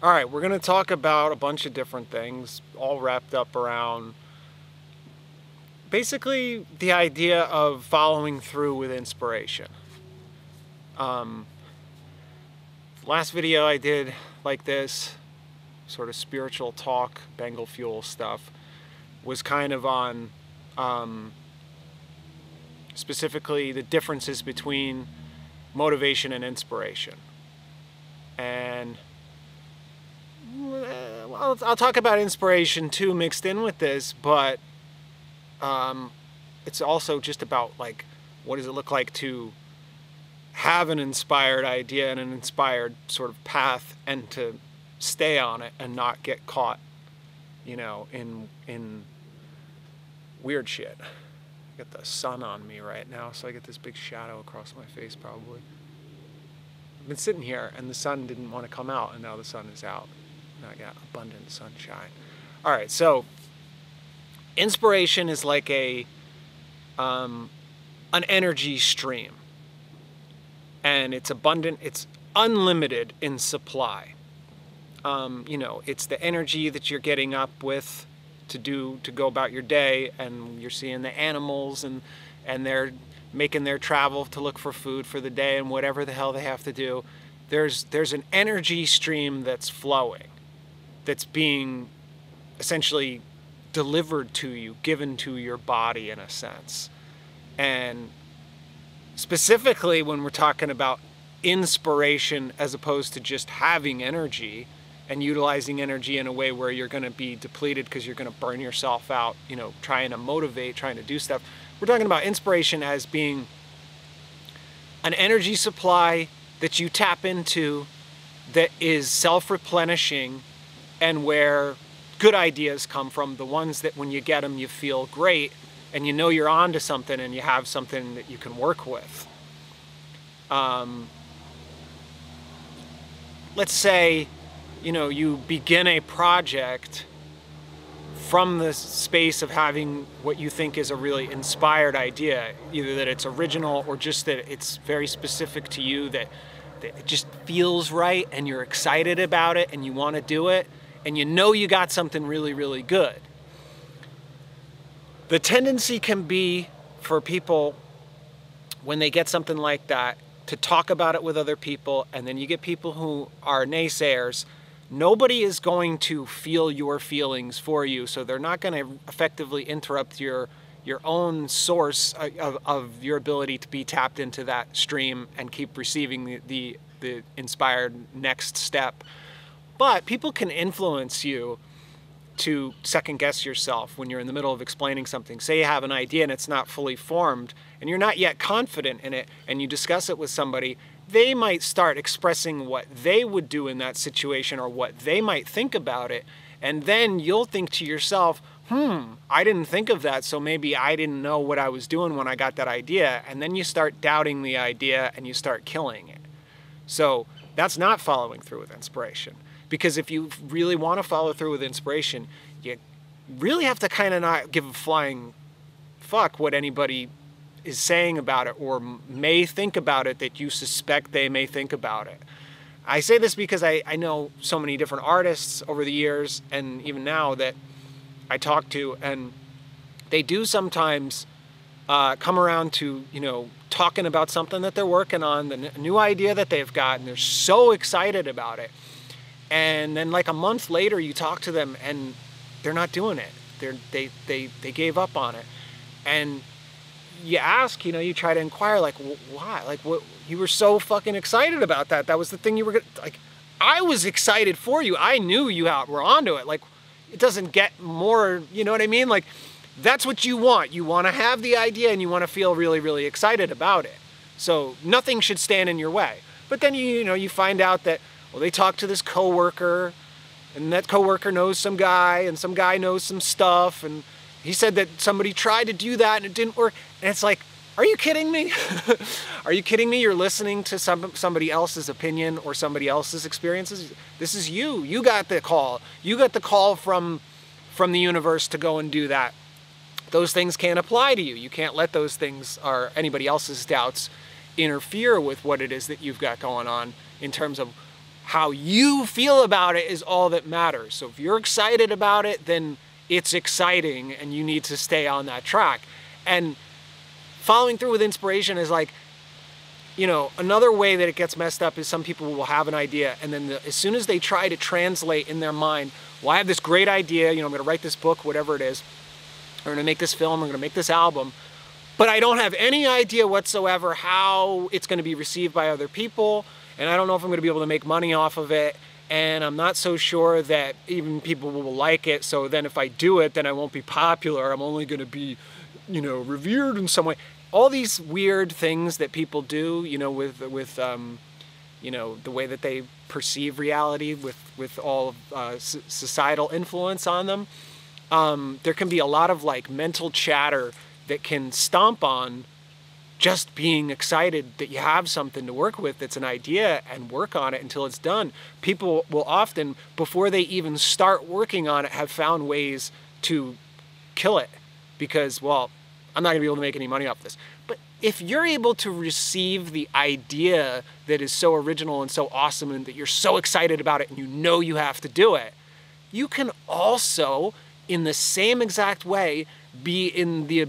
All right, we're going to talk about a bunch of different things, all wrapped up around basically the idea of following through with inspiration. Last video I did like this, sort of spiritual talk, Bengalfuel stuff, was kind of on specifically the differences between motivation and inspiration. And well, I'll talk about inspiration too mixed in with this, but it's also just about, like, what does it look like to have an inspired idea and an inspired sort of path, and to stay on it and not get caught, you know, in weird shit. I got the sun on me right now, so I get this big shadow across my face probably. I've been sitting here and the sun didn't want to come out, and now the sun is out. Now I got abundant sunshine. All right, so inspiration is like an energy stream, and it's abundant, it's unlimited in supply. You know, it's the energy that you're getting up with to go about your day, and you're seeing the animals and they're making their travel to look for food for the day and whatever the hell they have to do. There's an energy stream that's flowing, that's being essentially delivered to you, given to your body in a sense. And specifically when we're talking about inspiration as opposed to just having energy and utilizing energy in a way where you're going to be depleted because you're going to burn yourself out, you know, trying to motivate, trying to do stuff. We're talking about inspiration as being an energy supply that you tap into that is self-replenishing, and where good ideas come from, the ones that when you get them you feel great and you know you're onto something and you have something that you can work with. Let's say, you know, you begin a project from the space of having what you think is a really inspired idea, either that it's original or just that it's very specific to you, that it just feels right and you're excited about it and you want to do it, and you know you got something really, really good. The tendency can be for people, when they get something like that, to talk about it with other people, and then you get people who are naysayers. Nobody is going to feel your feelings for you, so they're not going to effectively interrupt your own source of your ability to be tapped into that stream and keep receiving the inspired next step. But people can influence you to second guess yourself when you're in the middle of explaining something. Say you have an idea and it's not fully formed and you're not yet confident in it, and you discuss it with somebody. They might start expressing what they would do in that situation or what they might think about it. And then you'll think to yourself, I didn't think of that, so maybe I didn't know what I was doing when I got that idea. And then you start doubting the idea and you start killing it. So that's not following through with inspiration. Because if you really want to follow through with inspiration, you really have to kind of not give a flying fuck what anybody is saying about it or may think about it that you suspect they may think about it. I say this because I know so many different artists over the years, and even now, that I talk to, and they do sometimes come around to, you know, talking about something that they're working on, the new idea that they've got, and they're so excited about it. And then like a month later you talk to them and they're not doing it. They gave up on it. And you ask, you know, you try to inquire, like, why? Like, what? You were so fucking excited about that. That was the thing you were gonna, like, I was excited for you. I knew you were onto it. Like, it doesn't get more, you know what I mean? Like, that's what you want. You want to have the idea and you want to feel really, really excited about it. So nothing should stand in your way. But then you know, you find out that, well, they talked to this coworker, and that coworker knows some guy, and some guy knows some stuff, and he said that somebody tried to do that and it didn't work. And it's like, are you kidding me? Are you kidding me? You're listening to somebody else's opinion or somebody else's experiences. This is you. You got the call. You got the call from the universe to go and do that. Those things can't apply to you. You can't let those things or anybody else's doubts interfere with what it is that you've got going on in terms of How you feel about it is all that matters. So if you're excited about it, then it's exciting and you need to stay on that track. And following through with inspiration is like, you know, another way that it gets messed up is some people will have an idea, and then as soon as they try to translate in their mind, well, I have this great idea, you know, I'm going to write this book, whatever it is, I'm going to make this film, I'm going to make this album, but I don't have any idea whatsoever how it's going to be received by other people, and I don't know if I'm going to be able to make money off of it, and I'm not so sure that even people will like it, so then if I do it, then I won't be popular, I'm only going to be, you know, revered in some way. All these weird things that people do, you know, with you know, the way that they perceive reality, with all societal influence on them. There can be a lot of like mental chatter that can stomp on just being excited that you have something to work with that's an idea, and work on it until it's done. People will often, before they even start working on it, have found ways to kill it because, well, I'm not gonna be able to make any money off this. But if you're able to receive the idea that is so original and so awesome and that you're so excited about it and you know you have to do it, you can also, in the same exact way, be in the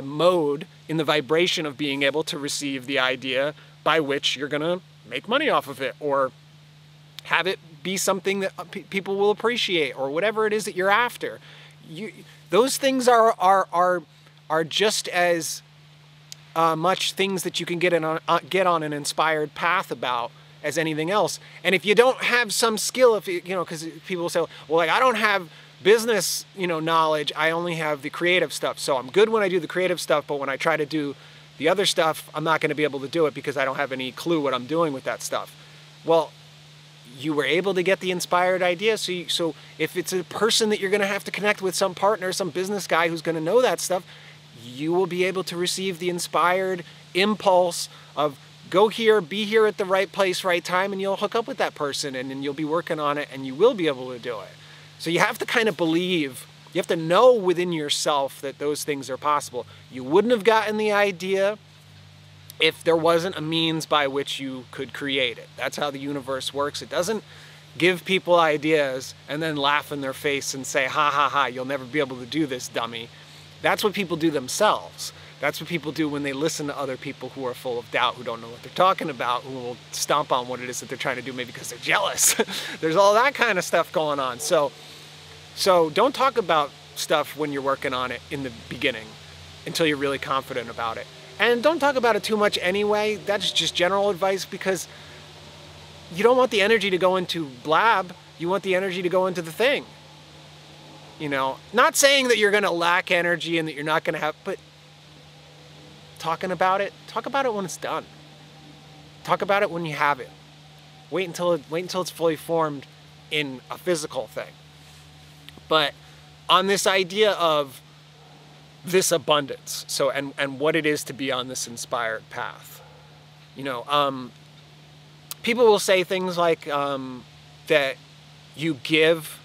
mode, in the vibration of being able to receive the idea by which you're gonna make money off of it, or have it be something that people will appreciate, or whatever it is that you're after. Those things are just as much things that you can get on an inspired path about as anything else. And if you don't have some skill, if you know, because people will say, well, like, I don't have business, you know, knowledge, I only have the creative stuff. So I'm good when I do the creative stuff, but when I try to do the other stuff, I'm not going to be able to do it because I don't have any clue what I'm doing with that stuff. Well, you were able to get the inspired idea. So if it's a person that you're going to have to connect with, some partner, some business guy who's going to know that stuff, you will be able to receive the inspired impulse of go here, be here at the right place, right time, and you'll hook up with that person, and then you'll be working on it and you will be able to do it. So you have to kind of believe, you have to know within yourself that those things are possible. You wouldn't have gotten the idea if there wasn't a means by which you could create it. That's how the universe works. It doesn't give people ideas and then laugh in their face and say, ha ha ha, you'll never be able to do this, dummy. That's what people do themselves. That's what people do when they listen to other people who are full of doubt, who don't know what they're talking about, who will stomp on what it is that they're trying to do, maybe because they're jealous. There's all that kind of stuff going on. So don't talk about stuff when you're working on it in the beginning until you're really confident about it. And don't talk about it too much anyway. That's just general advice, because you don't want the energy to go into blab. You want the energy to go into the thing. You know, not saying that you're going to lack energy and that you're not going to have, but talk about it when it's done. Talk about it when you have it. Wait until it's fully formed in a physical thing. But on this idea of this abundance, so and what it is to be on this inspired path, you know, people will say things like that you give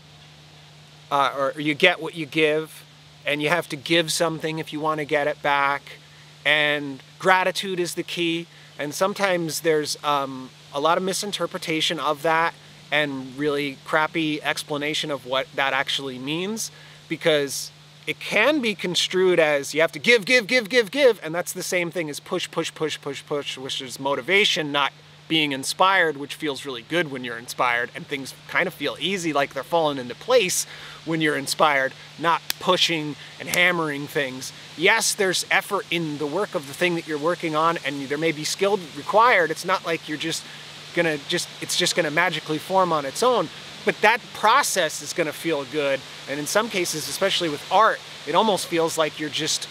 or you get what you give, and you have to give something if you want to get it back, and gratitude is the key. And sometimes there's a lot of misinterpretation of that and really crappy explanation of what that actually means, because it can be construed as you have to give, and that's the same thing as push, which is motivation, not being inspired, which feels really good when you're inspired, and things kind of feel easy, like they're falling into place when you're inspired, not pushing and hammering things. Yes, there's effort in the work of the thing that you're working on, and there may be skill required. It's not like you're it's just gonna magically form on its own, but that process is gonna feel good. And in some cases, especially with art, it almost feels like you're just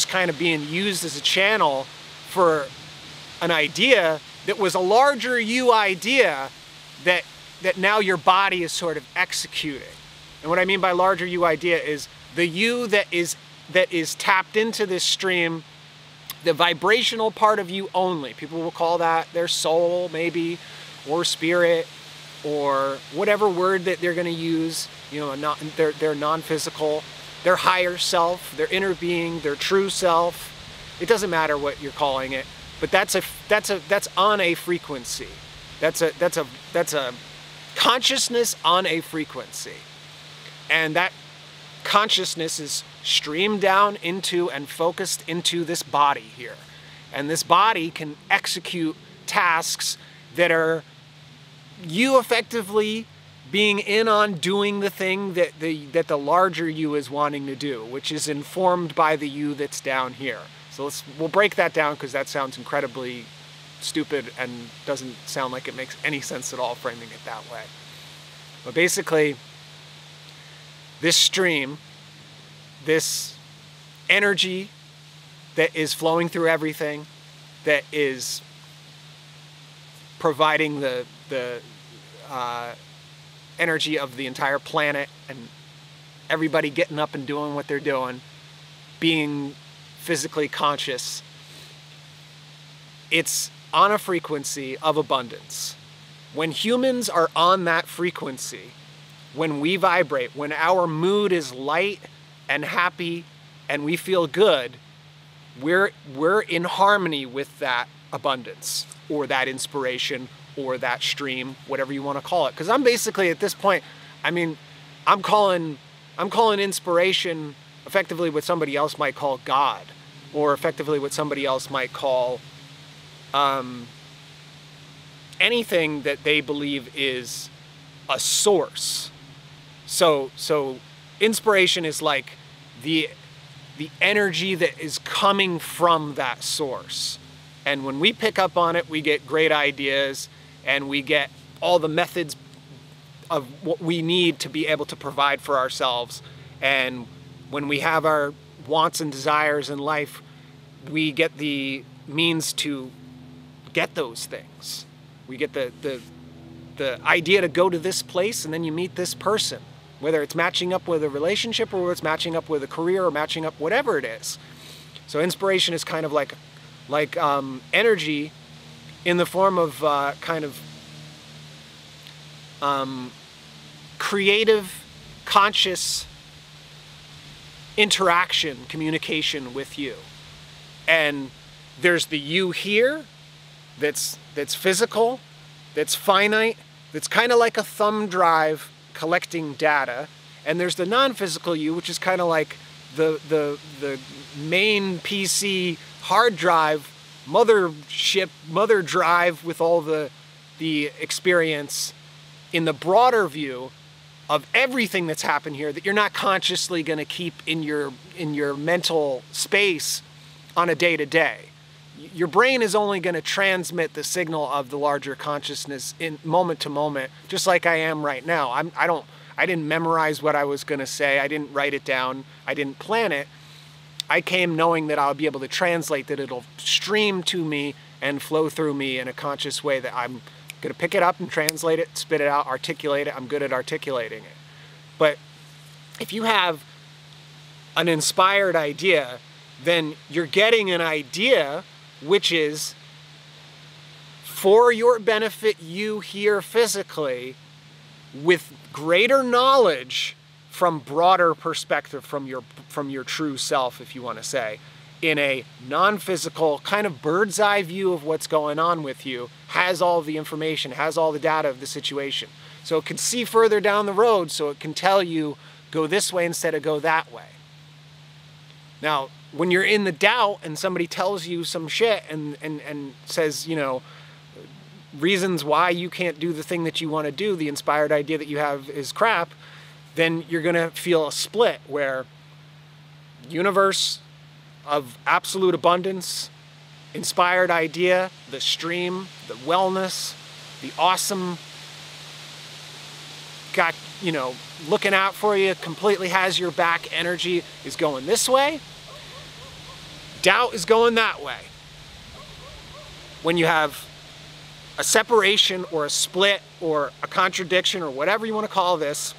kind of being used as a channel for an idea that was a larger you idea that now your body is sort of executing. And what I mean by larger you idea is the you that is tapped into this stream, the vibrational part of you only. People will call that their soul, maybe, or spirit, or whatever word that they're going to use. You know, their non-physical, their higher self, their inner being, their true self. It doesn't matter what you're calling it, but that's on a frequency. That's a consciousness on a frequency. And that consciousness is streamed down into and focused into this body here. And this body can execute tasks that are you effectively being in on doing the thing that the larger you is wanting to do, which is informed by the you that's down here. So we'll break that down, because that sounds incredibly stupid and doesn't sound like it makes any sense at all framing it that way. But basically, this stream, this energy that is flowing through everything, that is providing the energy of the entire planet, and everybody getting up and doing what they're doing, being physically conscious, it's on a frequency of abundance. When humans are on that frequency, when we vibrate, when our mood is light and happy and we feel good, we're in harmony with that abundance, or that inspiration, or that stream, whatever you want to call it. Because I'm basically, at this point, I mean, I'm calling inspiration effectively what somebody else might call God, or effectively what somebody else might call anything that they believe is a source. So inspiration is like the energy that is coming from that source. And when we pick up on it, we get great ideas, and we get all the methods of what we need to be able to provide for ourselves. And when we have our wants and desires in life, we get the means to get those things. We get the idea to go to this place, and then you meet this person, whether it's matching up with a relationship, or whether it's matching up with a career, or matching up whatever it is. So inspiration is kind of like energy in the form of creative, conscious interaction, communication with you. And there's the you here that's physical, that's finite, that's kind of like a thumb drive collecting data. And there's the non-physical you, which is kind of like the main PC hard drive, mother drive with all the experience in the broader view of everything that's happened here that you're not consciously going to keep in your mental space on a day-to-day. Your brain is only going to transmit the signal of the larger consciousness in moment to moment, just like I am right now. I didn't memorize what I was going to say. I didn't write it down. I didn't plan it. I came knowing that I'll be able to translate, that it'll stream to me and flow through me in a conscious way, that I'm going to pick it up and translate it, spit it out, articulate it. I'm good at articulating it. But if you have an inspired idea, then you're getting an idea which is for your benefit, you here physically, with greater knowledge from broader perspective, from your true self, if you want to say, in a non-physical kind of bird's eye view of what's going on with you, has all the information, has all the data of the situation. So it can see further down the road, so it can tell you, go this way instead of go that way. Now, when you're in the doubt and somebody tells you some shit and says, you know, reasons why you can't do the thing that you want to do, the inspired idea that you have is crap, then you're going to feel a split where universe of absolute abundance, inspired idea, the stream, the wellness, the awesome, got, you know, looking out for you, completely has your back energy is going this way. Doubt is going that way. When you have a separation or a split or a contradiction or whatever you want to call this,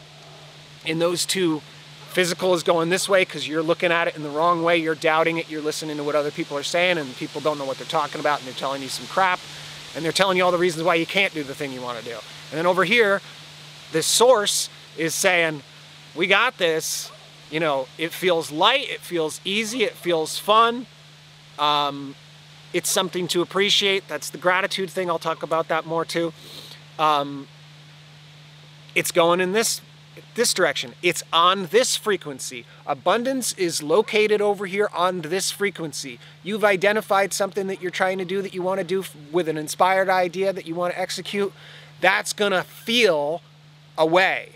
in those two, physical is going this way because you're looking at it in the wrong way, you're doubting it, you're listening to what other people are saying, and people don't know what they're talking about, and they're telling you some crap, and they're telling you all the reasons why you can't do the thing you want to do. And then over here, this source is saying, we got this, you know, it feels light, it feels easy, it feels fun, It's something to appreciate. That's the gratitude thing. I'll talk about that more too. It's going in this direction. It's on this frequency. Abundance is located over here on this frequency. You've identified something that you're trying to do, that you want to do with an inspired idea that you want to execute. That's going to feel a way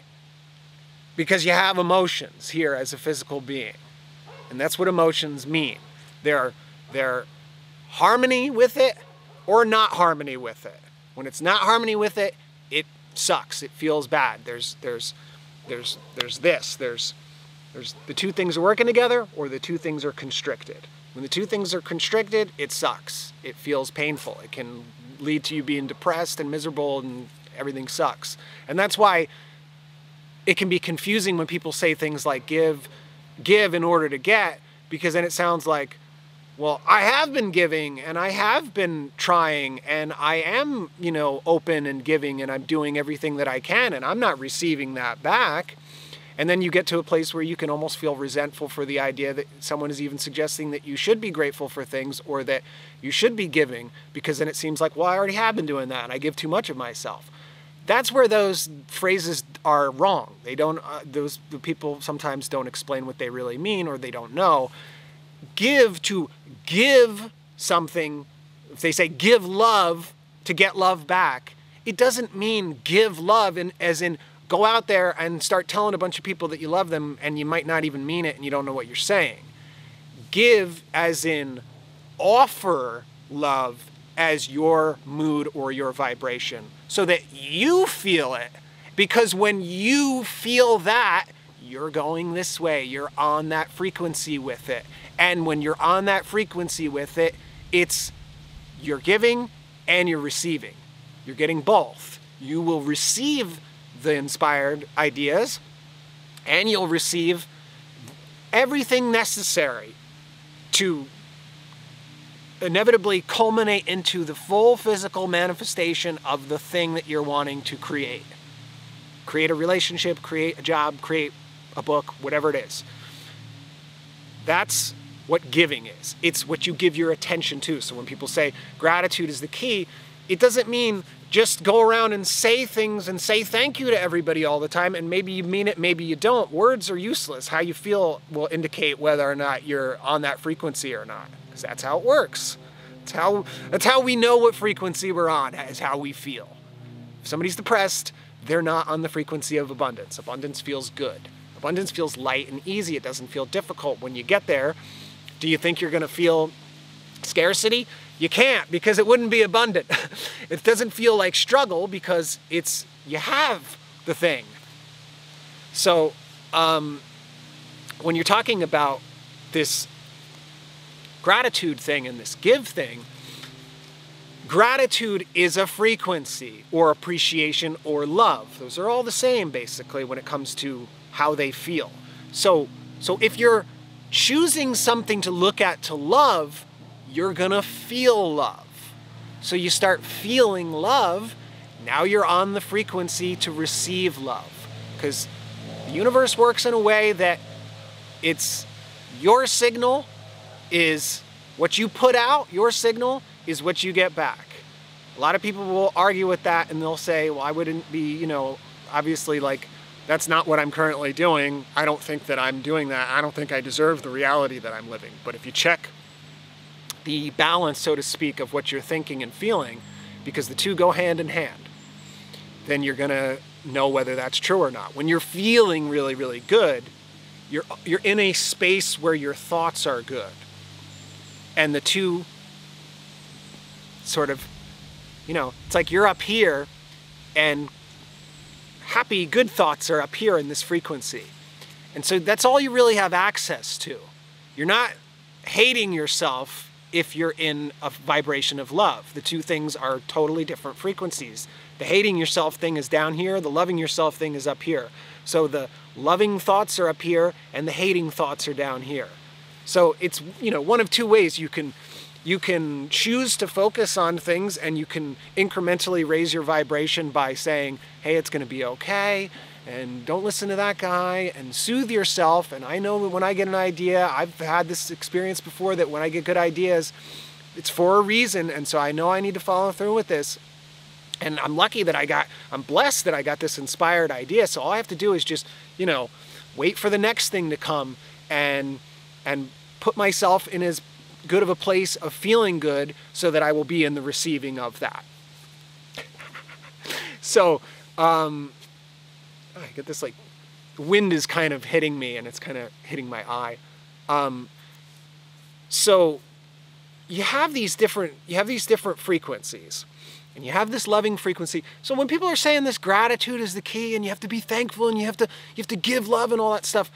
because you have emotions here as a physical being. And that's what emotions mean. They're harmony with it or not harmony with it. When it's not harmony with it, it sucks. It feels bad. There's the two things are working together, or the two things are constricted. When the two things are constricted, it sucks. It feels painful. It can lead to you being depressed and miserable, and everything sucks. And that's why it can be confusing when people say things like give in order to get, because then it sounds like, well, I have been giving and I have been trying and I am, open and giving and I'm doing everything that I can and I'm not receiving that back. And then you get to a place where you can almost feel resentful for the idea that someone is even suggesting that you should be grateful for things or that you should be giving, because then it seems like, well, I already have been doing that and I give too much of myself. That's where those phrases are wrong. They don't, the people sometimes don't explain what they really mean, or they don't know. To give something, if they say give love to get love back, it doesn't mean give love as in go out there and start telling a bunch of people that you love them and you might not even mean it and you don't know what you're saying. Give as in offer love as your mood or your vibration so that you feel it. Because when you feel that, you're going this way. You're on that frequency with it. And when you're on that frequency with it, you're giving and you're receiving. You're getting both. You will receive the inspired ideas and you'll receive everything necessary to inevitably culminate into the full physical manifestation of the thing that you're wanting to create. Create a relationship, create a job, create a book, whatever it is. That's what giving is. It's what you give your attention to. So when people say gratitude is the key, it doesn't mean just go around and say things and say thank you to everybody all the time, and maybe you mean it, maybe you don't. Words are useless. How you feel will indicate whether or not you're on that frequency or not, because that's how it works. That's how we know what frequency we're on, is how we feel. If somebody's depressed, they're not on the frequency of abundance. Abundance feels good. Abundance feels light and easy. It doesn't feel difficult. When you get there, do you think you're going to feel scarcity? You can't, because it wouldn't be abundant. It doesn't feel like struggle because you have the thing. So when you're talking about this gratitude thing and this give thing, gratitude is a frequency or appreciation or love. Those are all the same basically when it comes to how they feel. So if you're choosing something to look at to love, you're gonna feel love. So you start feeling love, now you're on the frequency to receive love. Because the universe works in a way that your signal is what you put out, your signal is what you get back. A lot of people will argue with that and they'll say, well, I wouldn't be, obviously like, that's not what I'm currently doing. I don't think that I'm doing that. I don't think I deserve the reality that I'm living. But if you check the balance, so to speak, of what you're thinking and feeling, because the two go hand in hand, then you're gonna know whether that's true or not. When you're feeling really, really good, you're in a space where your thoughts are good. And the two sort of, it's like you're up here and happy, good thoughts are up here in this frequency. And so that's all you really have access to. You're not hating yourself if you're in a vibration of love. The two things are totally different frequencies. The hating yourself thing is down here, the loving yourself thing is up here. So the loving thoughts are up here and the hating thoughts are down here. So it's, one of two ways you can choose to focus on things, and you can incrementally raise your vibration by saying, hey, it's going to be okay, and don't listen to that guy, and soothe yourself. And I know when I get an idea, I've had this experience before, that when I get good ideas, it's for a reason, and so I know I need to follow through with this. And I'm lucky that I'm blessed that I got this inspired idea. So all I have to do is just, you know, wait for the next thing to come and put myself in as good of a place of feeling good so that I will be in the receiving of that. So, I get this, like, wind is kind of hitting me and it's kind of hitting my eye. So you have these different frequencies. And you have this loving frequency. So when people are saying this gratitude is the key and you have to be thankful and you have to give love and all that stuff,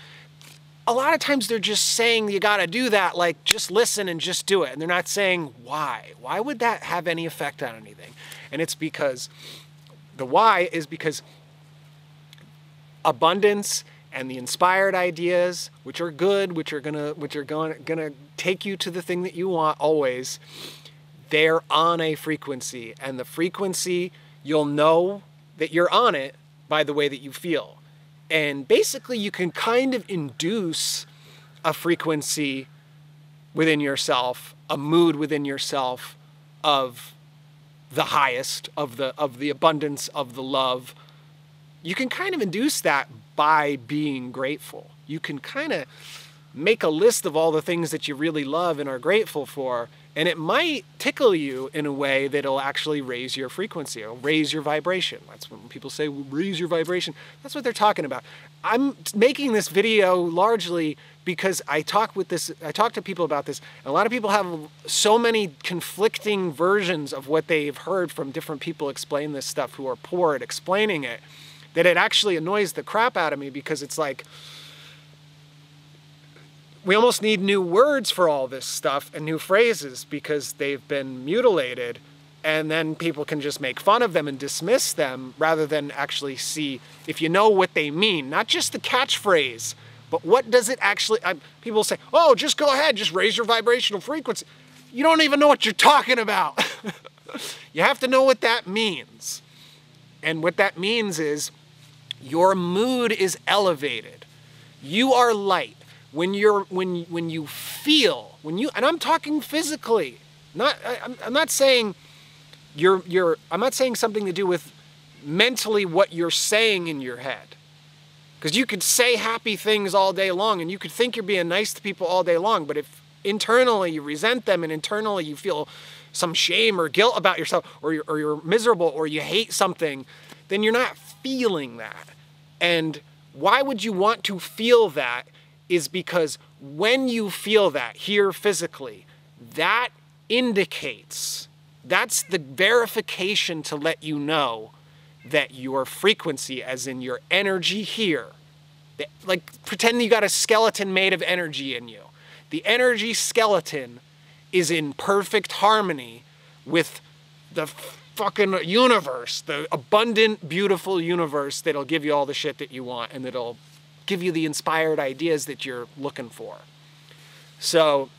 a lot of times they're just saying you got to do that, like just listen and just do it. And they're not saying why. Why would that have any effect on anything? And it's because the why is because abundance and the inspired ideas, which are good, which are gonna take you to the thing that you want always, they're on a frequency, and the frequency, you'll know that you're on it by the way that you feel. And basically you can kind of induce a frequency within yourself, a mood within yourself of the highest, of the abundance, of the love. You can kind of induce that by being grateful. You can kind of make a list of all the things that you really love and are grateful for, and it might tickle you in a way that'll actually raise your frequency, or raise your vibration. That's when people say, raise your vibration. That's what they're talking about. I'm making this video largely because I talk to people about this, and a lot of people have so many conflicting versions of what they've heard from different people explain this stuff who are poor at explaining it, that it actually annoys the crap out of me, because it's like, we almost need new words for all this stuff and new phrases because they've been mutilated, and then people can just make fun of them and dismiss them rather than actually see if you know what they mean. Not just the catchphrase, but what does it actually... people say, oh, just go ahead, just raise your vibrational frequency. You don't even know what you're talking about. You have to know what that means. And what that means is your mood is elevated. You are light. When you feel, and I'm talking physically, I'm not saying I'm not saying something to do with mentally what you're saying in your head. Because you could say happy things all day long and you could think you're being nice to people all day long, but if internally you resent them and internally you feel some shame or guilt about yourself, or you're miserable, or you hate something, then you're not feeling that. And why would you want to feel that? Is because when you feel that here physically, that indicates, that's the verification to let you know that your frequency, as in your energy here, like pretend you got a skeleton made of energy in you. The energy skeleton is in perfect harmony with the fucking universe, the abundant, beautiful universe that'll give you all the shit that you want and that'll give you the inspired ideas that you're looking for. So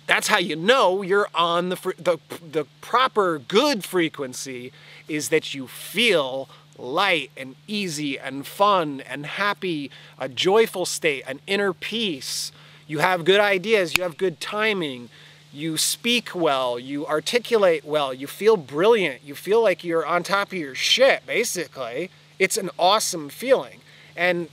that's how you know you're on the proper good frequency, is that you feel light and easy and fun and happy, a joyful state, an inner peace. You have good ideas, you have good timing, you speak well, you articulate well, you feel brilliant, you feel like you're on top of your shit, basically. It's an awesome feeling. And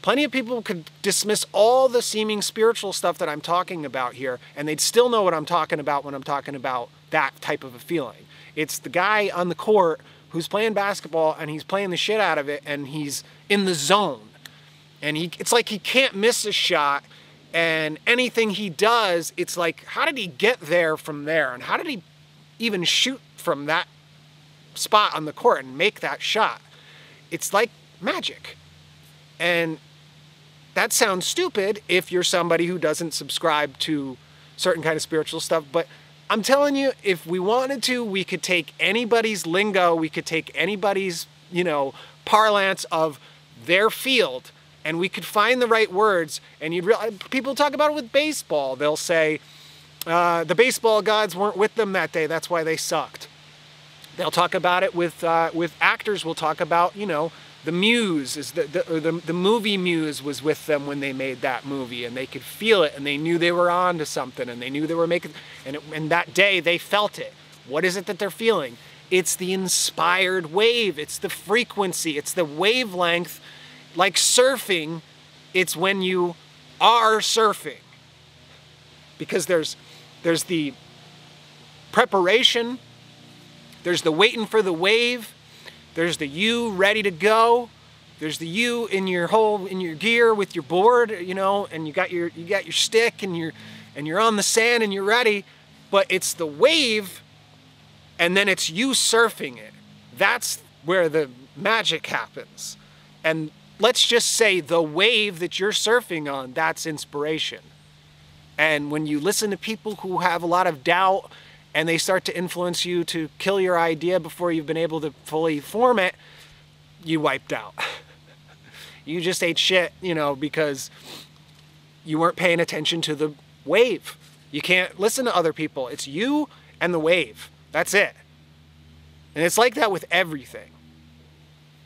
plenty of people could dismiss all the seeming spiritual stuff that I'm talking about here, and they'd still know what I'm talking about when I'm talking about that type of a feeling. It's the guy on the court who's playing basketball and he's playing the shit out of it and he's in the zone. And it's like he can't miss a shot, and anything he does, it's like, how did he get there from there? And how did he even shoot from that spot on the court and make that shot? It's like magic. And that sounds stupid if you're somebody who doesn't subscribe to certain kind of spiritual stuff, but I'm telling you, if we wanted to, we could take anybody's lingo, we could take anybody's, parlance of their field, and we could find the right words. And people talk about it with baseball. They'll say, the baseball gods weren't with them that day, that's why they sucked. They'll talk about it with actors. We'll talk about, the muse is the movie muse was with them when they made that movie, and they could feel it, and they knew they were on to something, and they knew they were making, and that day they felt it. What is it that they're feeling? It's the inspired wave. It's the frequency. It's the wavelength. Like surfing, it's when you are surfing. Because there's the preparation, there's the waiting for the wave, there's the you ready to go, there's the you in your gear with your board, you know, and you got your stick, and you're on the sand and you're ready. But it's the wave, and then it's you surfing it. That's where the magic happens. And let's just say the wave that you're surfing on, that's inspiration. And when you listen to people who have a lot of doubt and they start to influence you to kill your idea before you've been able to fully form it, you wiped out. You just ate shit, you know, because you weren't paying attention to the wave. You can't listen to other people. It's you and the wave. That's it. And it's like that with everything.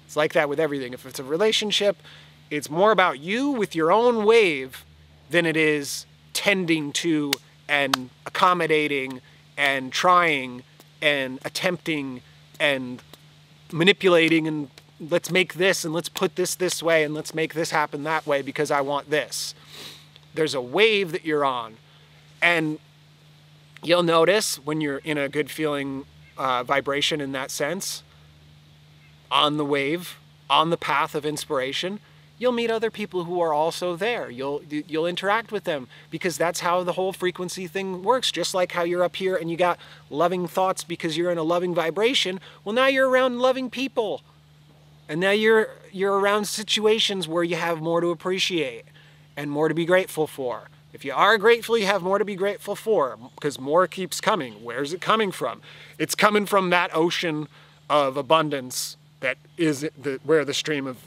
It's like that with everything. If it's a relationship, it's more about you with your own wave than it is tending to and accommodating and trying and attempting and manipulating, and let's make this, and let's put this way, and let's make this happen that way because I want this. There's a wave that you're on. And you'll notice when you're in a good feeling vibration in that sense, on the wave, on the path of inspiration, you'll meet other people who are also there. You'll interact with them, because that's how the whole frequency thing works. Just like how you're up here and you got loving thoughts because you're in a loving vibration. Well, now you're around loving people. And now you're around situations where you have more to appreciate and more to be grateful for. If you are grateful, you have more to be grateful for, because more keeps coming. Where's it coming from? It's coming from that ocean of abundance that is where the stream of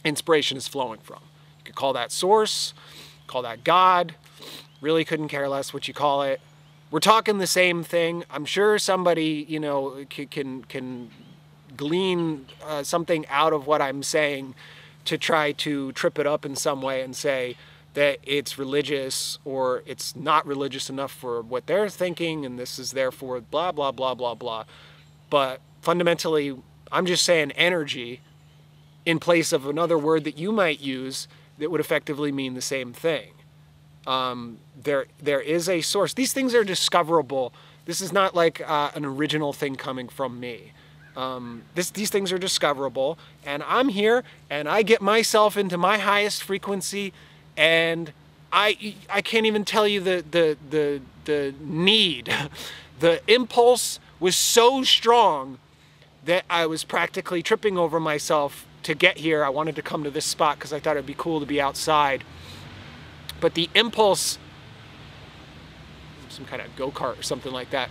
inspiration is flowing from. You could call that source, call that God. Really couldn't care less what you call it. We're talking the same thing. I'm sure somebody, you know, can glean something out of what I'm saying to try to trip it up in some way and say that it's religious or it's not religious enough for what they're thinking, and this is therefore blah, blah, blah, blah, blah. But fundamentally, I'm just saying energy in place of another word that you might use that would effectively mean the same thing. There is a source. These things are discoverable. This is not like an original thing coming from me. These things are discoverable, and I'm here, and I get myself into my highest frequency, and I can't even tell you the need. The impulse was so strong that I was practically tripping over myself to get here. I wanted to come to this spot because I thought it'd be cool to be outside. But the impulse, some kind of go-kart or something like that,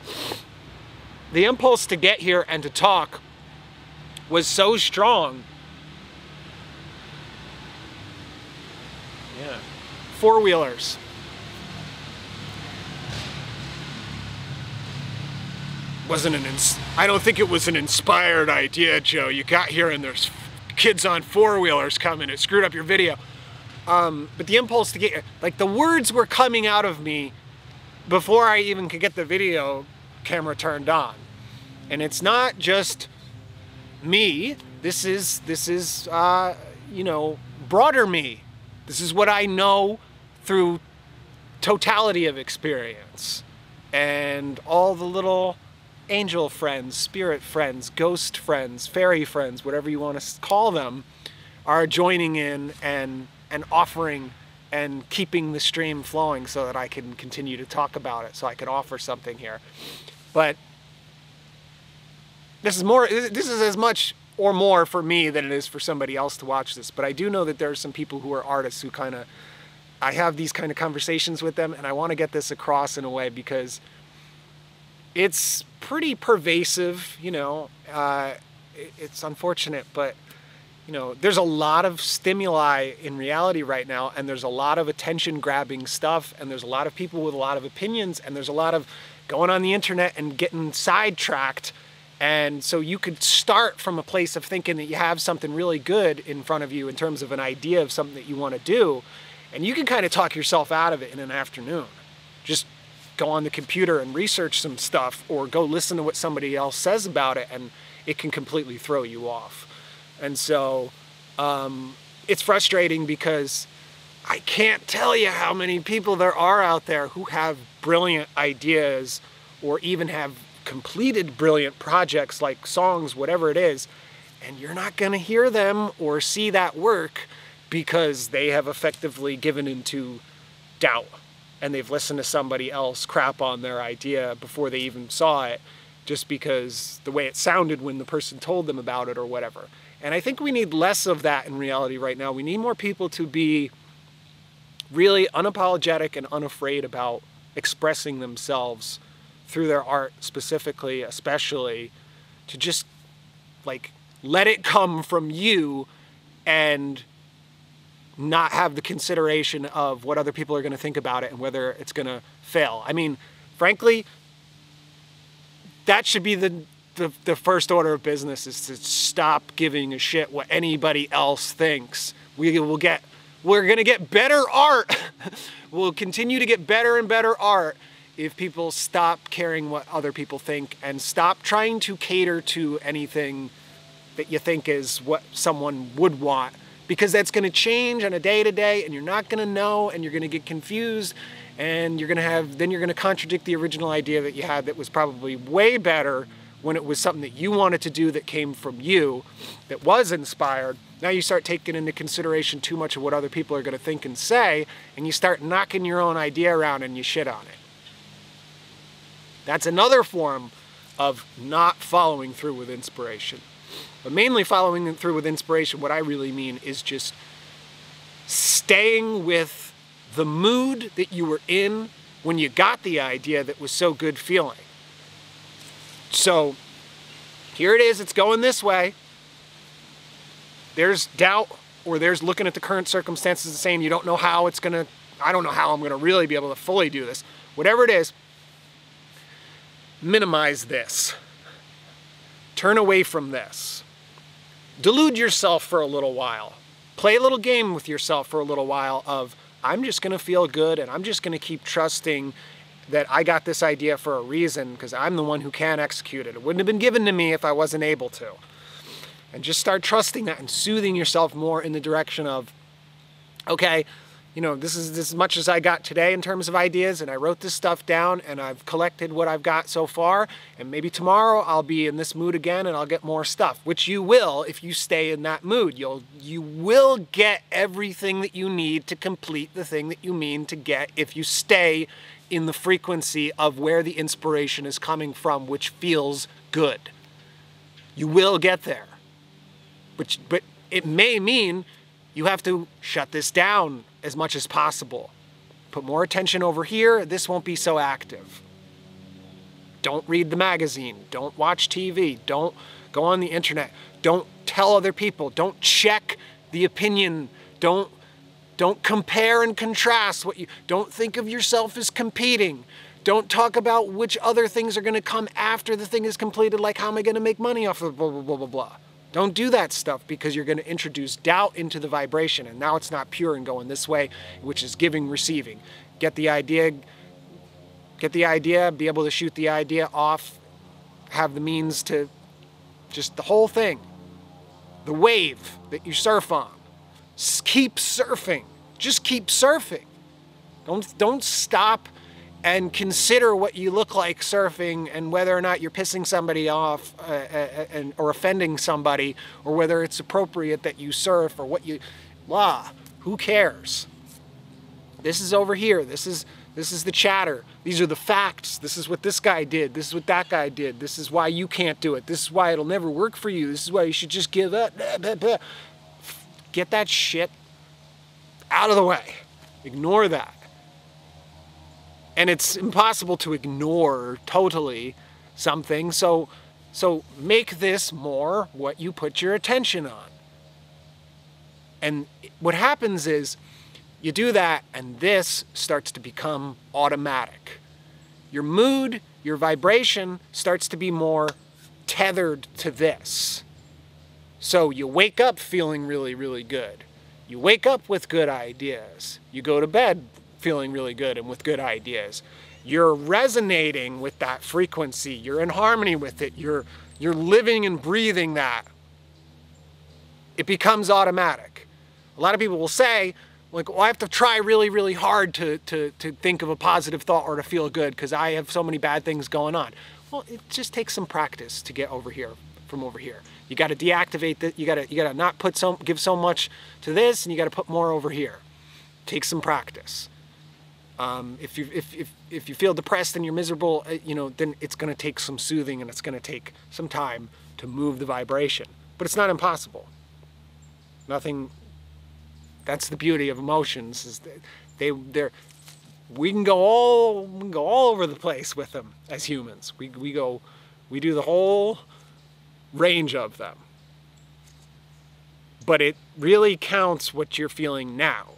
the impulse to get here and to talk was so strong. Yeah. Four-wheelers. I don't think it was an inspired idea, Joe. You got here and there's kids on four-wheelers coming. It screwed up your video. But the impulse to get, like, the words were coming out of me before I even could get the video camera turned on. And it's not just me. This is you know, broader me. This is what I know through totality of experience. And all the little angel friends, spirit friends, ghost friends, fairy friends, whatever you want to call them, are joining in and offering and keeping the stream flowing so that I can continue to talk about it, so I can offer something here. But this is as much or more for me than it is for somebody else to watch this. But I do know that there are some people who are artists who I have these kind of conversations with them, and I want to get this across in a way because it's pretty pervasive, you know. It's unfortunate, but you know, there's a lot of stimuli in reality right now, and there's a lot of attention-grabbing stuff, and there's a lot of people with a lot of opinions, and there's a lot of going on the internet and getting sidetracked And so you could start from a place of thinking that you have something really good in front of you in terms of an idea of something that you want to do, and you can kind of talk yourself out of it in an afternoon. Just go on the computer and research some stuff, or go listen to what somebody else says about it, and it can completely throw you off. And so it's frustrating because I can't tell you how many people there are out there who have brilliant ideas, or even have completed brilliant projects like songs, whatever it is, and you're not going to hear them or see that work because they have effectively given into doubt, and they've listened to somebody else crap on their idea before they even saw it, just because the way it sounded when the person told them about it or whatever. And I think we need less of that in reality right now. We need more people to be really unapologetic and unafraid about expressing themselves through their art, specifically, especially, to just like let it come from you and not have the consideration of what other people are going to think about it and whether it's going to fail. I mean, frankly, that should be the first order of business, is to stop giving a shit what anybody else thinks. We're going to get better art. We'll continue to get better and better art if people stop caring what other people think and stop trying to cater to anything that you think is what someone would want, because that's going to change on a day-to-day, and you're not going to know, and you're going to get confused, and you're going to contradict the original idea that you had that was probably way better when it was something that you wanted to do, that came from you, that was inspired. Now you start taking into consideration too much of what other people are going to think and say, and you start knocking your own idea around and you shit on it. That's another form of not following through with inspiration. But mainly following through with inspiration, what I really mean is just staying with the mood that you were in when you got the idea that was so good feeling. So here it is, it's going this way. There's doubt, or there's looking at the current circumstances and saying you don't know how it's gonna, I don't know how I'm gonna really be able to fully do this. Whatever it is, minimize this. Turn away from this. Delude yourself for a little while. Play a little game with yourself for a little while of, I'm just gonna feel good, and I'm just gonna keep trusting that I got this idea for a reason, because I'm the one who can execute it. It wouldn't have been given to me if I wasn't able to. And just start trusting that and soothing yourself more in the direction of, okay, you know, this is as much as I got today in terms of ideas, and I wrote this stuff down, and I've collected what I've got so far, and maybe tomorrow I'll be in this mood again and I'll get more stuff, which you will if you stay in that mood. You will get everything that you need to complete the thing that you mean to get if you stay in the frequency of where the inspiration is coming from, which feels good. You will get there. But it may mean you have to shut this down as much as possible. Put more attention over here, this won't be so active. Don't read the magazine, don't watch TV, don't go on the internet, don't tell other people, don't check the opinion, don't compare and contrast don't think of yourself as competing. Don't talk about which other things are gonna come after the thing is completed, like how am I gonna make money off of blah, blah, blah, blah, blah. Don't do that stuff, because you're going to introduce doubt into the vibration, and now it's not pure and going this way, which is giving, receiving. Get the idea, be able to shoot the idea off, have the means to just the whole thing. The wave that you surf on. Keep surfing. Just keep surfing. Don't stop and consider what you look like surfing, and whether or not you're pissing somebody off or offending somebody, or whether it's appropriate that you surf, or what you, who cares? This is over here. This is the chatter. These are the facts. This is what this guy did. This is what that guy did. This is why you can't do it. This is why it'll never work for you. This is why you should just give up. Get that shit out of the way. Ignore that. And it's impossible to ignore totally something, so make this more what you put your attention on. And what happens is, you do that, and this starts to become automatic. Your mood, your vibration starts to be more tethered to this. So you wake up feeling really, really good. You wake up with good ideas. You go to bed feeling really good and with good ideas. You're resonating with that frequency. You're in harmony with it. You're living and breathing that. It becomes automatic. A lot of people will say, like, well, I have to try really, really hard to think of a positive thought or to feel good because I have so many bad things going on. Well, it just takes some practice to get over here, from over here. You got to deactivate that. You got to not give so much to this, and you got to put more over here. Take some practice. If you feel depressed and you're miserable, then it's going to take some soothing and it's going to take some time to move the vibration. But it's not impossible. Nothing. That's the beauty of emotions, is that we can go all over the place with them as humans. We do the whole range of them. But it really counts what you're feeling now,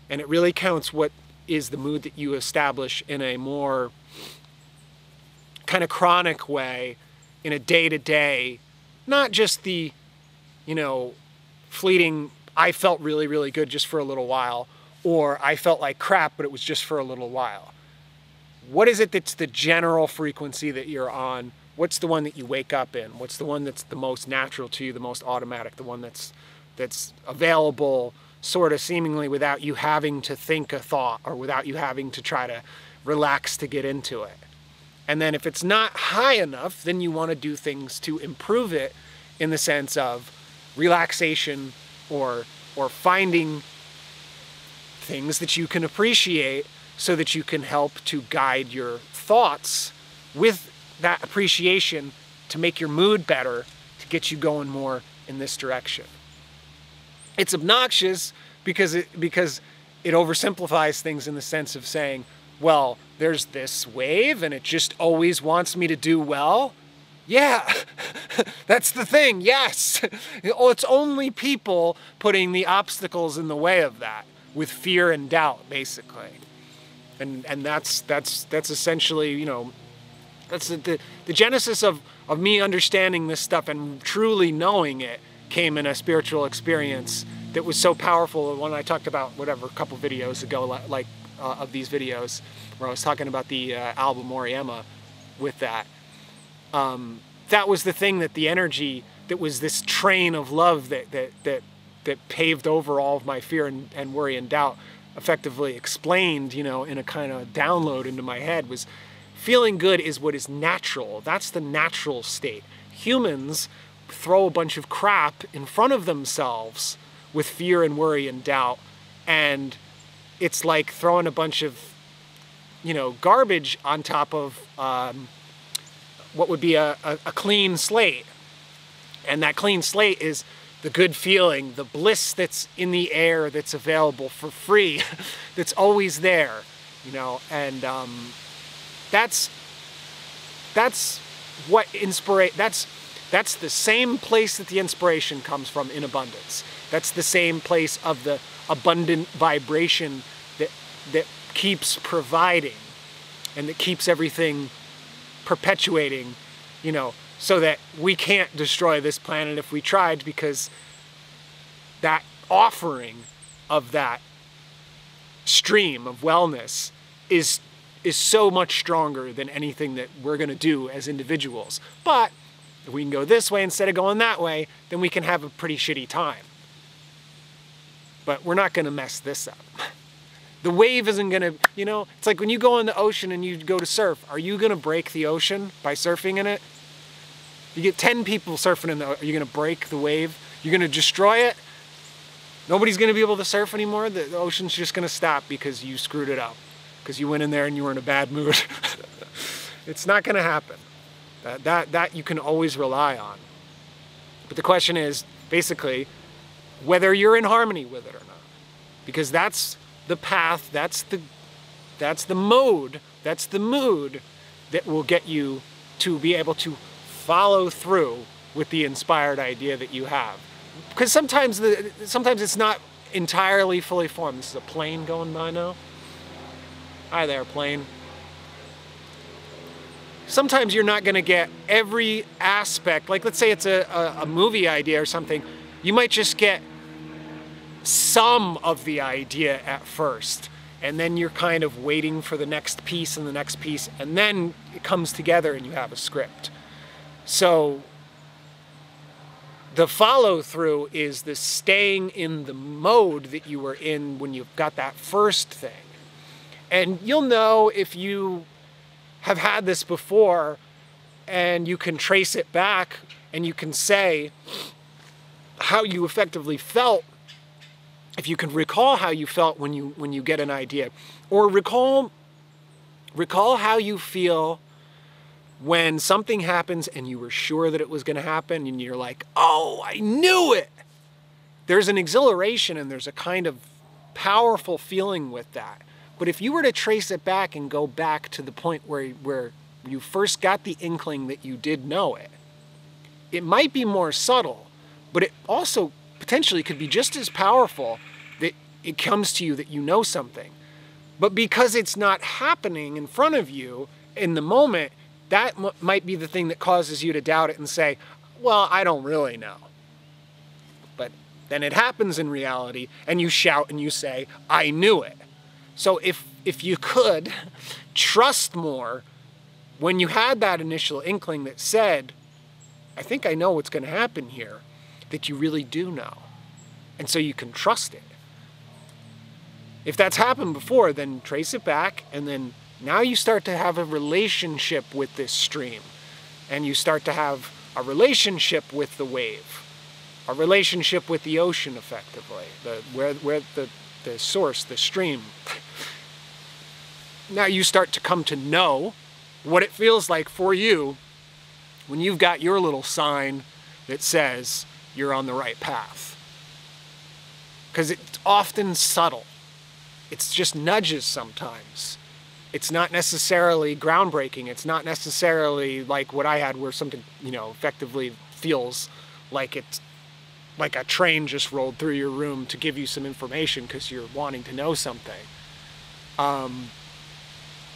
and it really counts what is the mood that you establish in a more kind of chronic way, in a day-to-day, not just the, fleeting, I felt really, really good just for a little while, or I felt like crap, but it was just for a little while. What is it that's the general frequency that you're on? What's the one that you wake up in? What's the one that's the most natural to you, the most automatic, the one that's available sort of seemingly without you having to think a thought or without you having to try to relax to get into it? And then if it's not high enough, then you want to do things to improve it in the sense of relaxation or finding things that you can appreciate so that you can help to guide your thoughts with that appreciation to make your mood better, to get you going more in this direction. It's obnoxious because it oversimplifies things in the sense of saying, well, there's this wave and it just always wants me to do well. Yeah, that's the thing, yes. It's only people putting the obstacles in the way of that with fear and doubt, basically. And that's essentially, that's the genesis of me understanding this stuff and truly knowing it came in a spiritual experience that was so powerful. When I talked about, a couple videos ago, of these videos, where I was talking about the album Oriema with that. That was the thing, that the energy that was this train of love that paved over all of my fear and worry and doubt, effectively explained, in a kind of download into my head, was feeling good is what is natural. That's the natural state. Humans throw a bunch of crap in front of themselves with fear and worry and doubt, and it's like throwing a bunch of, garbage on top of what would be a clean slate. And that clean slate is the good feeling, the bliss that's in the air, that's available for free, that's always there, and that's what that's the same place that the inspiration comes from, in abundance. That's the same place of the abundant vibration that keeps providing and that keeps everything perpetuating, so that we can't destroy this planet if we tried, because that offering of that stream of wellness is so much stronger than anything that we're going to do as individuals. But if we can go this way instead of going that way, then we can have a pretty shitty time. But we're not going to mess this up. The wave isn't going to, it's like when you go in the ocean and you go to surf, are you going to break the ocean by surfing in it? You get 10 people surfing in the ocean, are you going to break the wave? You're going to destroy it? Nobody's going to be able to surf anymore? The ocean's just going to stop because you screwed it up. Because you went in there and you were in a bad mood. It's not going to happen. That you can always rely on. But the question is, basically, whether you're in harmony with it or not. Because that's the path, that's the mode, that's the mood that will get you to be able to follow through with the inspired idea that you have. Because sometimes it's not entirely fully formed. This is a plane going by now. Hi there, plane. sometimes you're not going to get every aspect. Like, let's say it's a movie idea or something. You might just get some of the idea at first, and then you're kind of waiting for the next piece and the next piece, and then it comes together and you have a script. So the follow-through is the staying in the mode that you were in when you got that first thing. And you'll know if you have had this before, and you can trace it back, and you can say how you effectively felt, if you can recall how you felt when you get an idea, or recall how you feel when something happens and you were sure that it was going to happen, and you're like, oh, I knew it. There's an exhilaration and there's a kind of powerful feeling with that. But if you were to trace it back and go back to the point where you first got the inkling that you did know it, it might be more subtle, but it also potentially could be just as powerful that it comes to you that you know something. But because it's not happening in front of you in the moment, that might be the thing that causes you to doubt it and say, well, I don't really know. But then it happens in reality, and you shout and you say, I knew it. So if you could trust more when you had that initial inkling that said, I think I know what's going to happen here, that you really do know. And so you can trust it. If that's happened before, then trace it back, and then now you start to have a relationship with this stream, and you start to have a relationship with the wave, a relationship with the ocean, effectively, where the source, the stream. Now you start to come to know what it feels like for you when you've got your little sign that says you're on the right path. Because it's often subtle. It's just nudges sometimes. It's not necessarily groundbreaking. It's not necessarily like what I had, where something, effectively feels like it's like a train just rolled through your room to give you some information because you're wanting to know something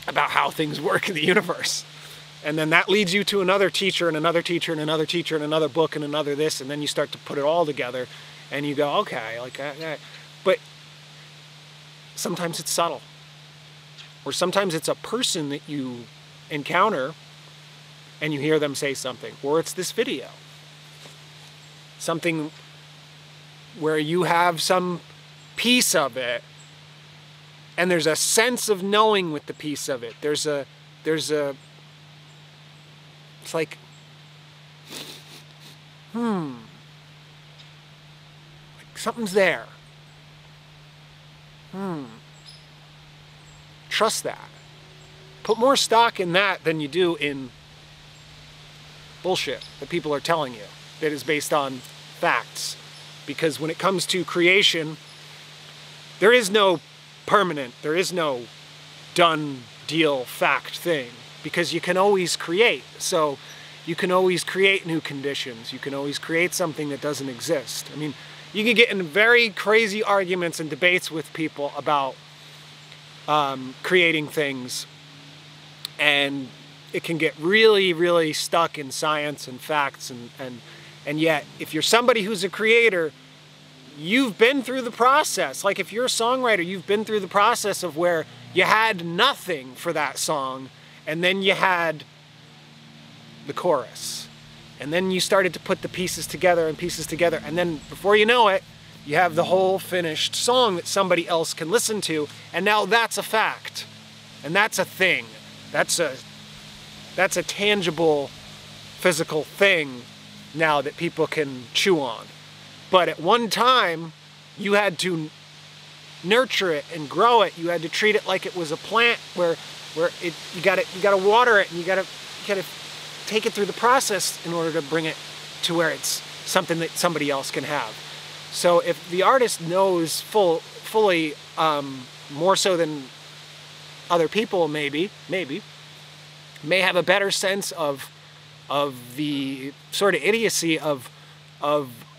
about how things work in the universe. And then that leads you to another teacher and another teacher and another teacher and another book and another this, and then you start to put it all together and you go, okay, like that. But sometimes it's subtle. Or sometimes it's a person that you encounter and you hear them say something. Or it's this video. Something where you have some piece of it, and there's a sense of knowing with the piece of it. It's like, like something's there. Trust that. Put more stock in that than you do in bullshit that people are telling you that is based on facts. Because when it comes to creation, there is no permanent, there is no done deal fact thing, because you can always create. So you can always create new conditions. You can always create something that doesn't exist. I mean, you can get in very crazy arguments and debates with people about creating things, and it can get really, really stuck in science and facts, and yet if you're somebody who's a creator, you've been through the process. Like if you're a songwriter, you've been through the process of where you had nothing for that song, and then you had the chorus, and then you started to put the pieces together, and then before you know it, you have the whole finished song that somebody else can listen to, and now that's a fact, and that's a thing. That's a tangible, physical thing now that people can chew on. But at one time, you had to nurture it and grow it. You had to treat it like it was a plant, where you gotta water it, and you gotta take it through the process in order to bring it to where it's something that somebody else can have. So if the artist knows fully, more so than other people may have a better sense of the sort of idiocy of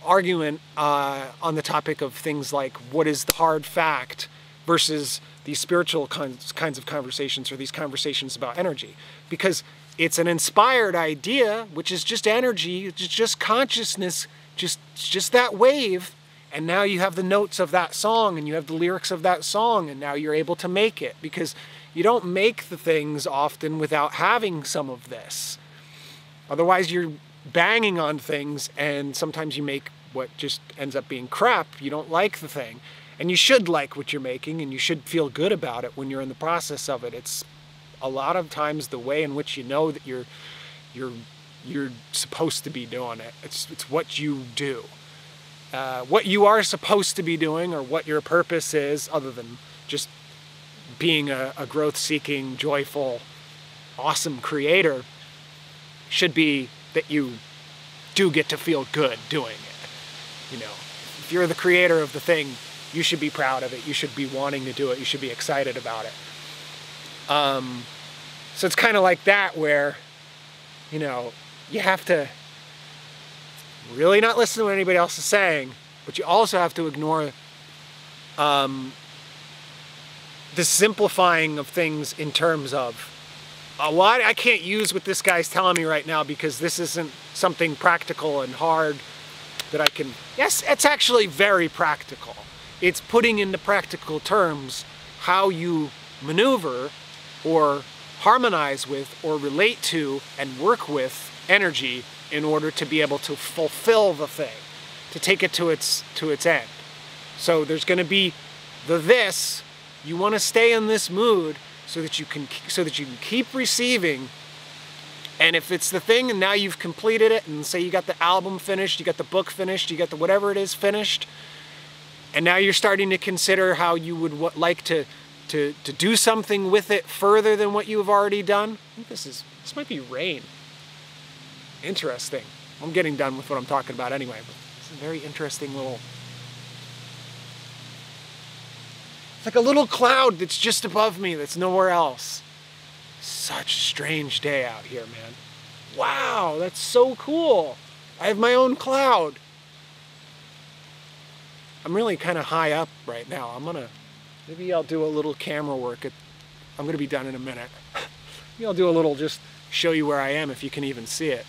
argument on the topic of things like what is the hard fact versus these spiritual kinds of conversations, or these conversations about energy. Because It's an inspired idea, which is just energy, it's just consciousness, just that wave. And now you have the notes of that song and you have the lyrics of that song, and now you're able to make it, because you don't make the things often without having some of this. Otherwise you're banging on things, and sometimes you make what just ends up being crap. You don't like the thing. And you should like what you're making, and you should feel good about it when you're in the process of it. It's a lot of times the way in which you know that you're supposed to be doing it. It's what you do. What you are supposed to be doing, or what your purpose is, other than just being a growth-seeking, joyful, awesome creator, should be that you do get to feel good doing it. You know, if you're the creator of the thing, you should be proud of it. You should be wanting to do it. You should be excited about it. So it's kind of like that, where, you know, you have to really not listen to what anybody else is saying, but you also have to ignore the simplifying of things in terms of a lot. I can't use what this guy's telling me right now, because this isn't something practical and hard that I can. Yes, it's actually very practical. It's putting into practical terms how you maneuver or harmonize with or relate to and work with energy in order to be able to fulfill the thing, to take it to its end. So there's going to be the this. You want to stay in this mood so that you can keep receiving. And if it's the thing and now you've completed it, and say you got the album finished, you got the book finished, you got the whatever it is finished, and now you're starting to consider how you would like to do something with it further than what you've already done. I think this might be rain. Interesting. I'm getting done with what I'm talking about anyway, but it's a very interesting little... It's like a little cloud that's just above me that's nowhere else. Such a strange day out here, man. Wow, that's so cool. I have my own cloud. I'm really kind of high up right now. Maybe I'll do a little camera work. I'm gonna be done in a minute. Maybe I'll do a little, just show you where I am if you can even see it.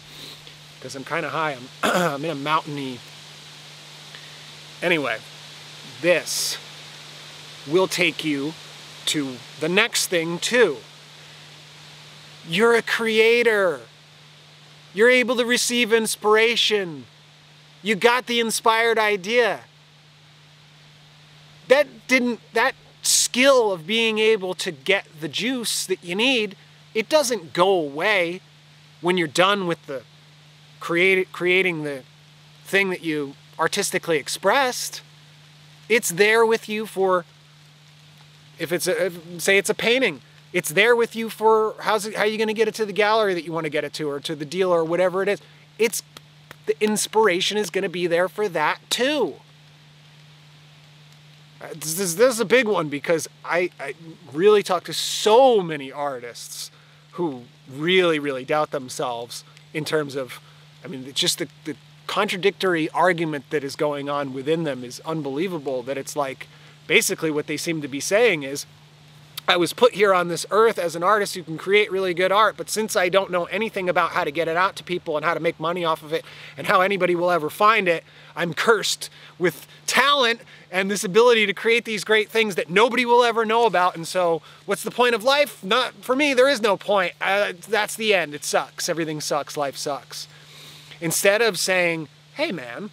Because I'm kind of high. I'm in a mountainy. Anyway, this will take you to the next thing too. You're a creator. You're able to receive inspiration. You got the inspired idea. That skill of being able to get the juice that you need, it doesn't go away when you're done with the creating the thing that you artistically expressed. It's there with you for, say it's a painting, it's there with you for how are you going to get it to the gallery that you want to get it to, or to the dealer, or whatever it is. The inspiration is going to be there for that too. This is a big one, because I really talk to so many artists who really, really doubt themselves in terms of, I mean, it's just the contradictory argument that is going on within them is unbelievable. That it's like, basically what they seem to be saying is, I was put here on this earth as an artist who can create really good art, but since I don't know anything about how to get it out to people and how to make money off of it and how anybody will ever find it, I'm cursed with talent and this ability to create these great things that nobody will ever know about. And so what's the point of life? Not for me, there is no point. That's the end. It sucks. Everything sucks. Life sucks. Instead of saying, hey man,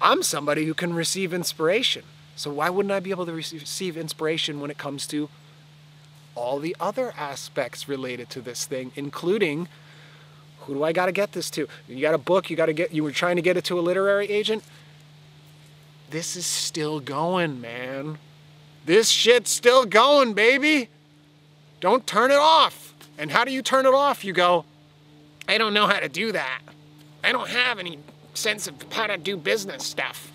I'm somebody who can receive inspiration. So why wouldn't I be able to receive inspiration when it comes to all the other aspects related to this thing, including, who do I got to get this to? You got a book, you were trying to get it to a literary agent. This is still going, man. This shit's still going, baby. Don't turn it off. And how do you turn it off? You go, I don't know how to do that. I don't have any sense of how to do business stuff.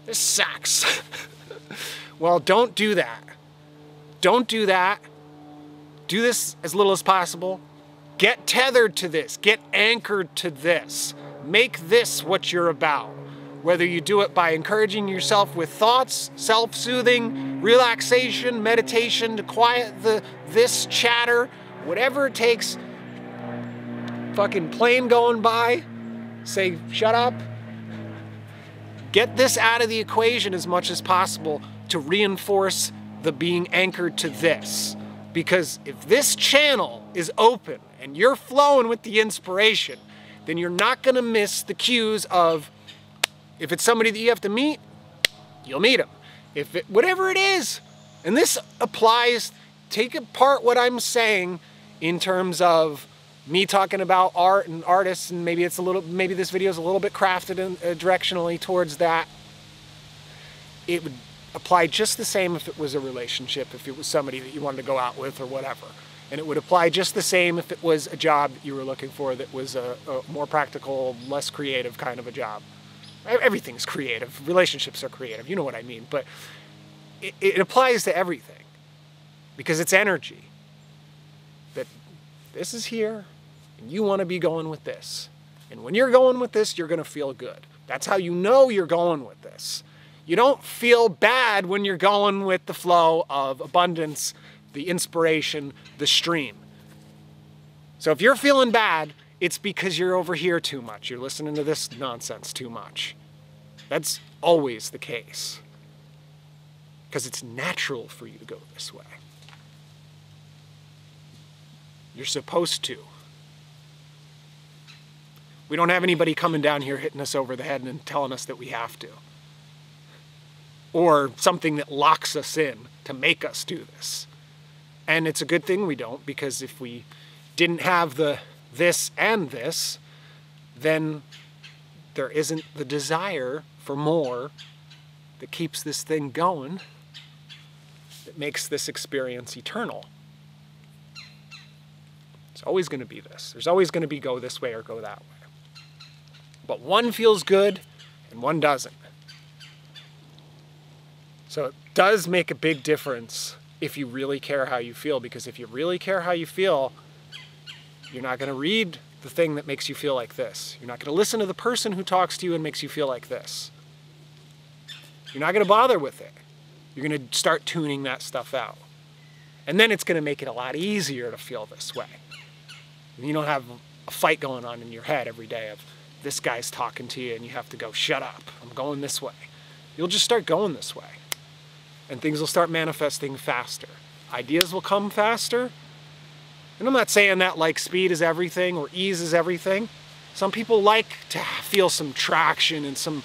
This sucks. Well, don't do that. Don't do that. Do this as little as possible. Get tethered to this. Get anchored to this. Make this what you're about. Whether you do it by encouraging yourself with thoughts, self-soothing, relaxation, meditation to quiet this chatter, whatever it takes, fucking plane going by, say, shut up. Get this out of the equation as much as possible to reinforce the being anchored to this. Because if this channel is open and you're flowing with the inspiration, then you're not gonna miss the cues of, if it's somebody that you have to meet, you'll meet them. If it, whatever it is, and this applies, take apart what I'm saying in terms of me talking about art and artists, and maybe it's a little, maybe this video is a little bit crafted in, directionally towards that. It would apply just the same if it was a relationship, if it was somebody that you wanted to go out with or whatever. And it would apply just the same if it was a job that you were looking for that was a more practical, less creative kind of a job. Everything's creative. Relationships are creative. You know what I mean. But it applies to everything because it's energy. That this is here and you want to be going with this. And when you're going with this, you're going to feel good. That's how you know you're going with this. You don't feel bad when you're going with the flow of abundance, the inspiration, the stream. So if you're feeling bad, it's because you're over here too much. You're listening to this nonsense too much. That's always the case. Because it's natural for you to go this way. You're supposed to. We don't have anybody coming down here hitting us over the head and telling us that we have to. Or something that locks us in to make us do this. And it's a good thing we don't, because if we didn't have the this and this, then there isn't the desire for more that keeps this thing going, that makes this experience eternal. It's always going to be this. There's always going to be go this way or go that way. But one feels good and one doesn't. So it does make a big difference if you really care how you feel, because if you really care how you feel, you're not going to read the thing that makes you feel like this. You're not going to listen to the person who talks to you and makes you feel like this. You're not going to bother with it. You're going to start tuning that stuff out. And then it's going to make it a lot easier to feel this way. And you don't have a fight going on in your head every day of this guy's talking to you and you have to go, shut up, I'm going this way. You'll just start going this way. And things will start manifesting faster. Ideas will come faster. And I'm not saying that like speed is everything or ease is everything. Some people like to feel some traction and some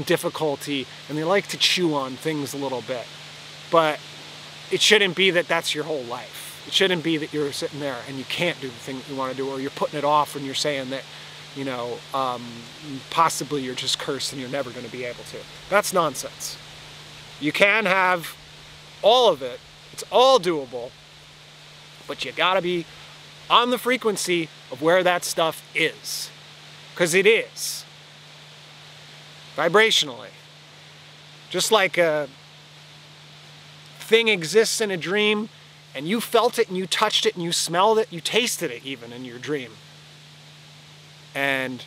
difficulty, and they like to chew on things a little bit. But it shouldn't be that that's your whole life. It shouldn't be that you're sitting there and you can't do the thing that you want to do, or you're putting it off when you're saying that, you know, possibly you're just cursed and you're never going to be able to. That's nonsense. You can have all of it. It's all doable. But you gotta be on the frequency of where that stuff is. Because it is. Vibrationally. Just like a thing exists in a dream, and you felt it and you touched it and you smelled it, you tasted it even in your dream. And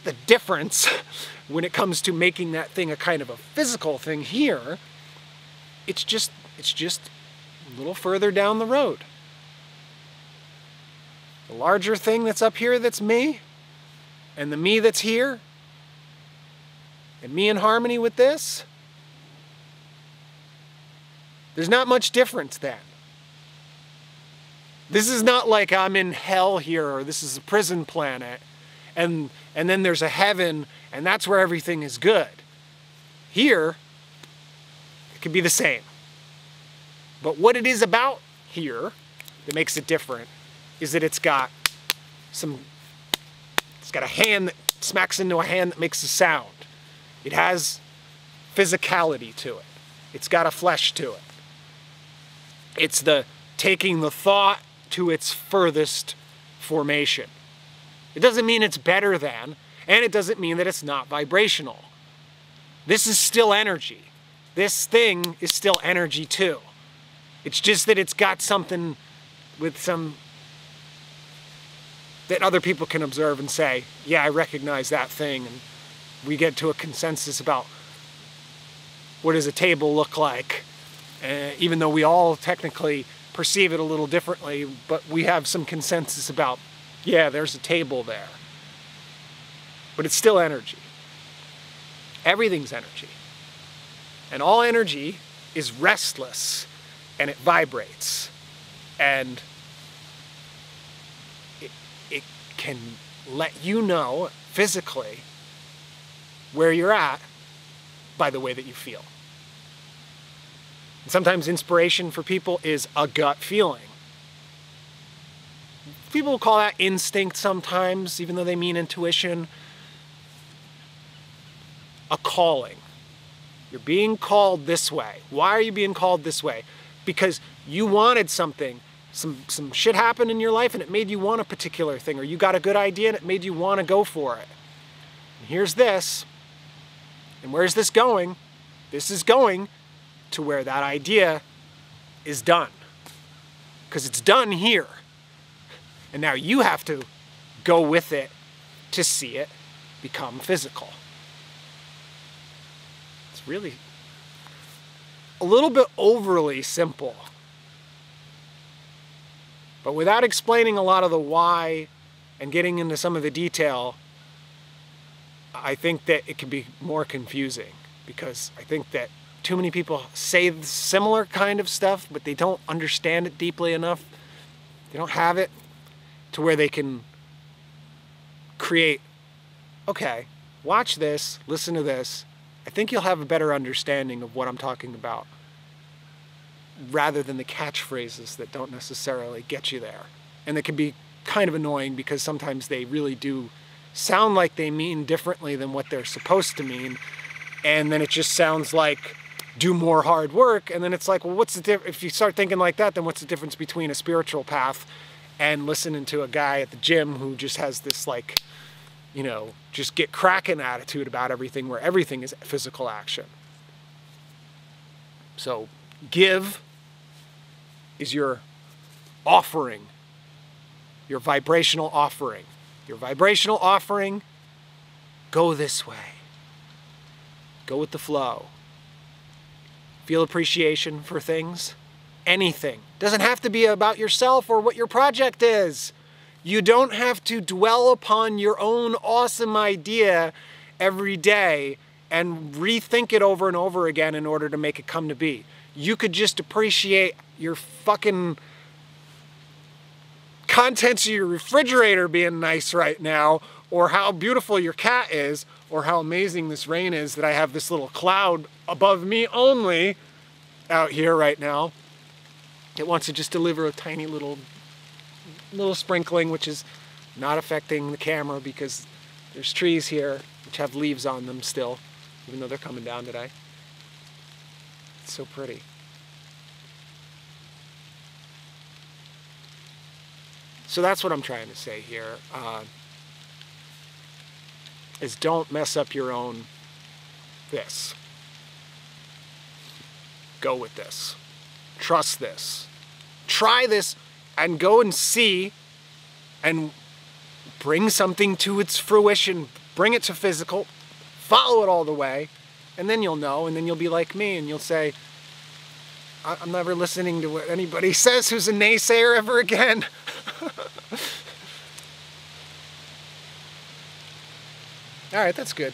the difference when it comes to making that thing a kind of a physical thing here, it's just a little further down the road. The larger thing that's up here that's me, and the me that's here, and me in harmony with this, there's not much difference then. This is not like I'm in hell here, or this is a prison planet, and then there's a heaven, and that's where everything is good. Here, it could be the same. But what it is about here that makes it different is that it's got a hand that smacks into a hand that makes a sound. It has physicality to it. It's got a flesh to it. It's the taking the thought to its furthest formation. It doesn't mean it's better than, and it doesn't mean that it's not vibrational. This is still energy. This thing is still energy too. It's just that it's got something with some that other people can observe and say, yeah, I recognize that thing, and we get to a consensus about what does a table look like, even though we all technically perceive it a little differently, but we have some consensus about, yeah, there's a table there. But it's still energy. Everything's energy. And all energy is restless, and it vibrates. And it can let you know physically where you're at by the way that you feel. And sometimes inspiration for people is a gut feeling. People call that instinct sometimes, even though they mean intuition. A calling. You're being called this way. Why are you being called this way? Because you wanted something. Some shit happened in your life and it made you want a particular thing, or you got a good idea and it made you want to go for it. And here's this. And where's this going? This is going to where that idea is done. Because it's done here. And now you have to go with it to see it become physical. It's really a little bit overly simple. But without explaining a lot of the why and getting into some of the detail, I think that it can be more confusing, because I think that too many people say similar kind of stuff, but they don't understand it deeply enough. They don't have it to where they can create, okay, watch this, listen to this. I think you'll have a better understanding of what I'm talking about, rather than the catchphrases that don't necessarily get you there. And they can be kind of annoying because sometimes they really do sound like they mean differently than what they're supposed to mean. And then it just sounds like, do more hard work. And then it's like, well, what's the difference? If you start thinking like that, then what's the difference between a spiritual path and listening to a guy at the gym who just has this, like, you know, just get cracking attitude about everything, where everything is physical action? So give is your offering, your vibrational offering. Your vibrational offering, go this way. Go with the flow. Feel appreciation for things. Anything. Doesn't have to be about yourself or what your project is. You don't have to dwell upon your own awesome idea every day and rethink it over and over again in order to make it come to be. You could just appreciate your fucking contents of your refrigerator being nice right now, or how beautiful your cat is, or how amazing this rain is that I have this little cloud above me only out here right now. It wants to just deliver a tiny little sprinkling, which is not affecting the camera because there's trees here which have leaves on them still, even though they're coming down today. It's so pretty. So that's what I'm trying to say here, is don't mess up your own this. Go with this. Trust this. Try this and go and see and bring something to its fruition. Bring it to physical. Follow it all the way. And then you'll know, and then you'll be like me and you'll say, I'm never listening to what anybody says who's a naysayer ever again. All right, that's good.